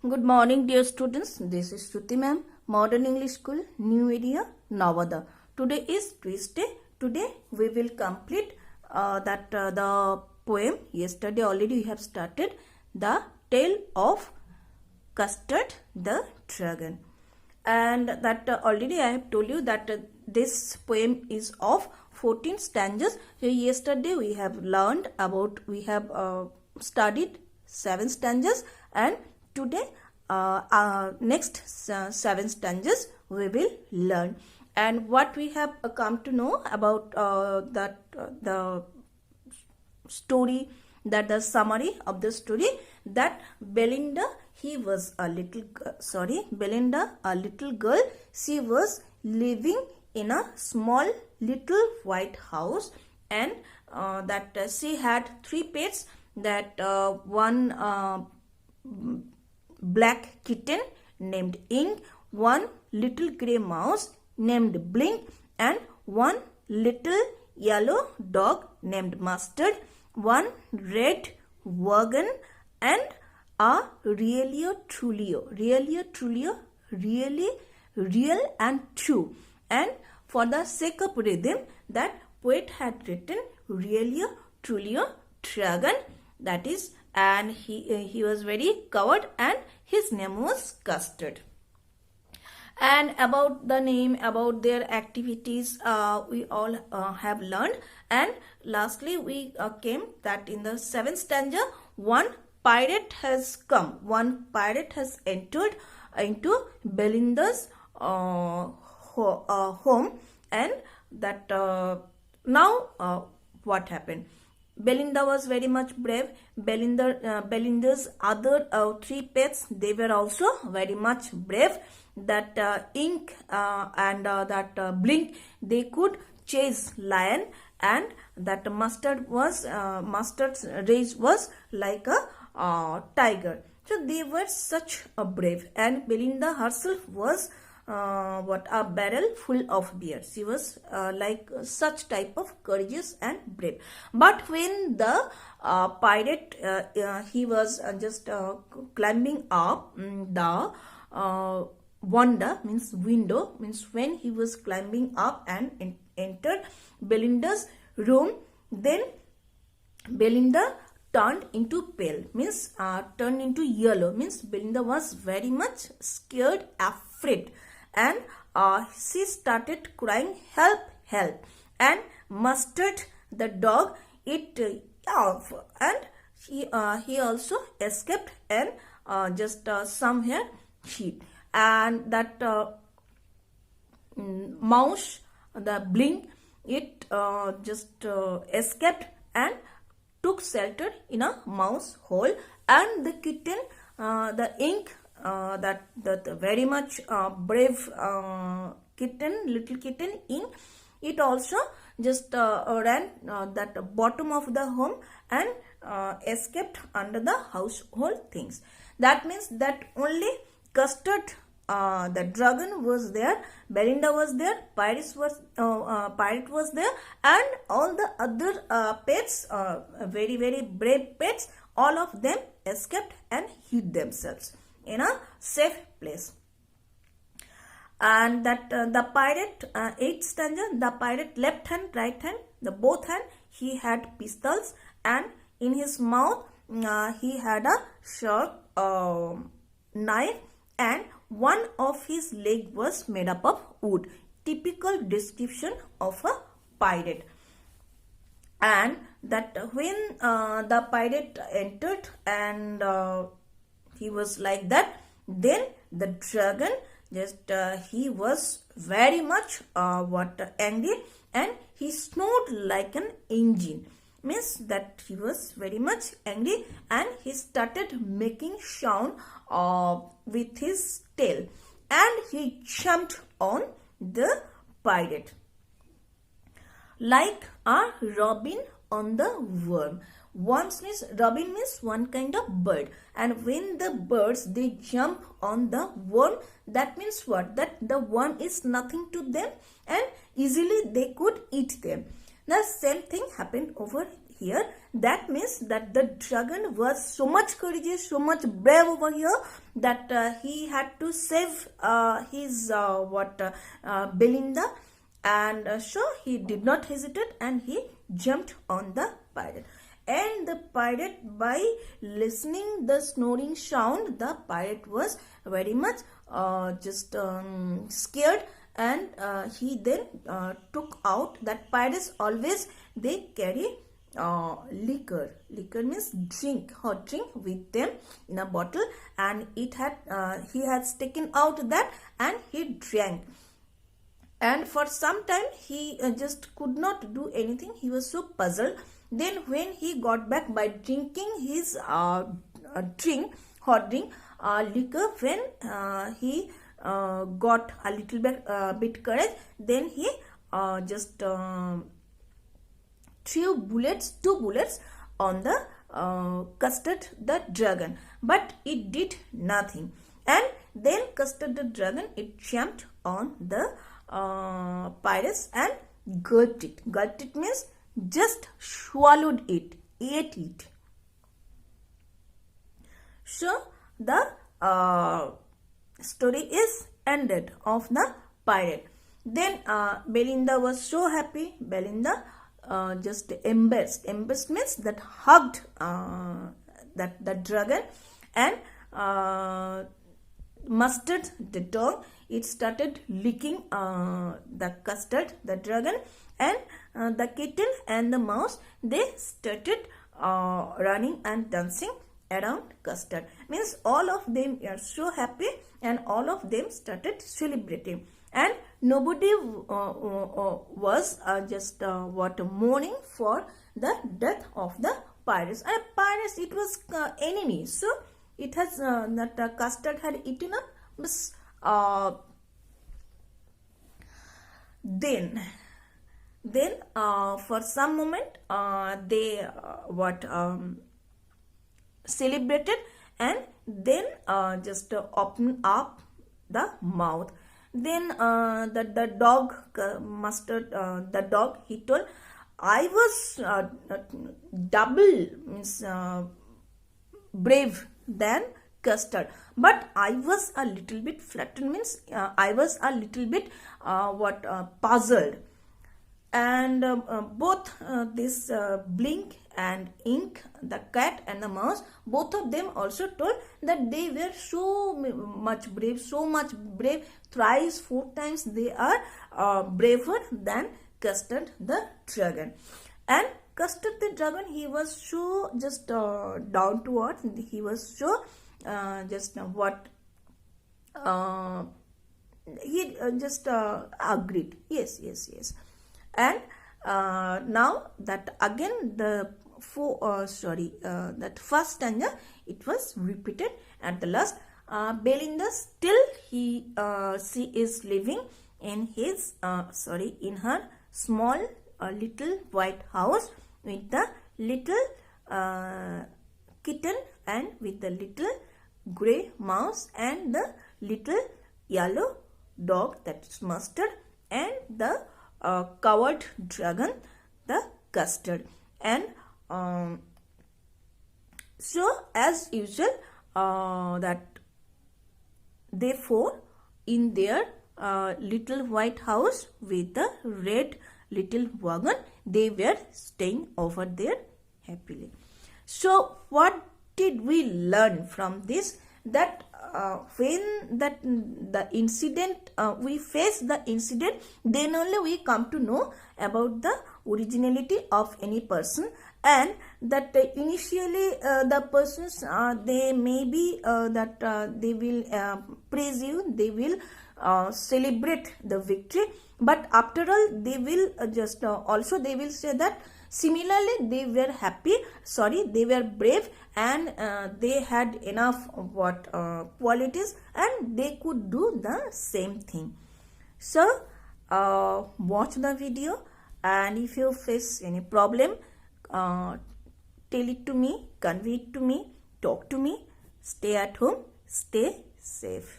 Good morning, dear students. This is Shruti ma'am, Modern English School, New Area, Navada. Today is Tuesday. Today we will complete the poem. Yesterday already we have started the Tale of Custard the Dragon, and that already I have told you that this poem is of 14 stanzas. So yesterday we have learned about, we have studied 7 stanzas, and today next 7 stanzas we will learn. And what we have come to know about the story, that the summary of the story, that Belinda, Belinda, a little girl, she was living in a small little white house, and that she had 3 pets, that one black kitten named Ink, one little grey mouse named Blink, and one little yellow dog named Mustard, one red wagon, and a real and true. And for the sake of rhythm, that poet had written really truly dragon, that is, and he was very coward, and his name was Custard. And about the name, about their activities, we all have learned. And lastly we came that in the 7th stanza, one pirate has entered into Belinda's home, and that now what happened? Belinda was very much brave. Belinda's other 3 pets, they were also very much brave. That Ink and that Blink, they could chase lion, and that Mustard's rage was like a tiger. So they were such a brave, and Belinda herself was a barrel full of beer. She was like such type of courageous and brave. But when the pirate, he was just climbing up the window, means when he was climbing up and entered Belinda's room, then Belinda turned into pale, means turned into yellow, means Belinda was very much scared, afraid, and she started crying, help, help. And Mustard the dog, it off, and he also escaped and just somewhere hid. And that mouse, the Blink, it just escaped and took shelter in a mouse hole. And the kitten, the Ink, that very much brave little kitten Ink, it also just ran that bottom of the home and escaped under the household things. That means that only Custard the dragon was there, Belinda was there, pirate was there, and all the other pets, very very brave pets, all of them escaped and hid themselves in a safe place. And that the pirate, 8th stanza, the pirate left hand, right hand, the both hand, he had pistols, and in his mouth he had a sharp knife, and one of his leg was made up of wood. Typical description of a pirate. And that when the pirate entered, and he was like that, then the dragon just he was very much angry, and he snored like an engine, means that he was very much angry, and he started making sound with his tail, and he jumped on the pirate like a robin on the worm. Robin means one kind of bird, and when the birds, they jump on the worm, that means what? That the worm is nothing to them, and easily they could eat them. The same thing happened over here. That means that the dragon was so much courageous, so much brave over here that he had to save his Belinda, and so he did not hesitate and he jumped on the pirate. And the pirate, by listening the snoring sound, the pirate was very much scared, and he then took out that pirates always they carry liquor. Liquor means drink, hot drink with them in a bottle, and it had he has taken out that and he drank. And for some time he just could not do anything. He was so puzzled. Then when he got back by drinking his drink, hot drink, liquor, when he got a little bit courage, then he just threw two bullets on the Custard the dragon, but it did nothing. And then Custard the dragon, it jumped on the pirates and gulped it. Gulped it means just swallowed it, ate it. So the story is ended of the pirate. Then Belinda was so happy. Belinda just embraced. Embraced means that hugged that the dragon, and Mustard the dog, it started licking the Custard the dragon, and the kitten and the mouse, they started running and dancing around Custard. Means all of them are so happy and all of them started celebrating, and nobody was mourning for the death of the pirates. And pirates, it was enemy, so it has that Custard had eaten up. But then for some moment they celebrated, and then just opened up the mouth. Then the dog, Mustard, the dog, he told, I was double, means brave than Custard, but I was a little bit flattened, means I was a little bit puzzled. And both this Blink and Ink, the cat and the mouse, both of them also told that they were so much brave, thrice, 4 times they are braver than Custard the dragon. And Custard the dragon, he was so just down to earth. He was so he just agreed. Yes. And now that again the that first stanza, it was repeated at the last. Belinda still she is living in his in her small little white house with the little kitten and with the little grey mouse and the little yellow dog, that is Mustard, and the coward dragon, the Custard. And so as usual, that they four in their little white house with the red little wagon, they were staying over there happily. So what did we learn from this? That when the incident, we face the incident, then only we come to know about the originality of any person, and that initially the persons, they may be they will praise you, they will celebrate the victory, but after all they will also they will say that similarly they were happy, they were brave, and they had enough qualities, and they could do the same thing. So watch the video, and if you face any problem, tell it to me, convey it to me, talk to me. Stay at home, stay safe.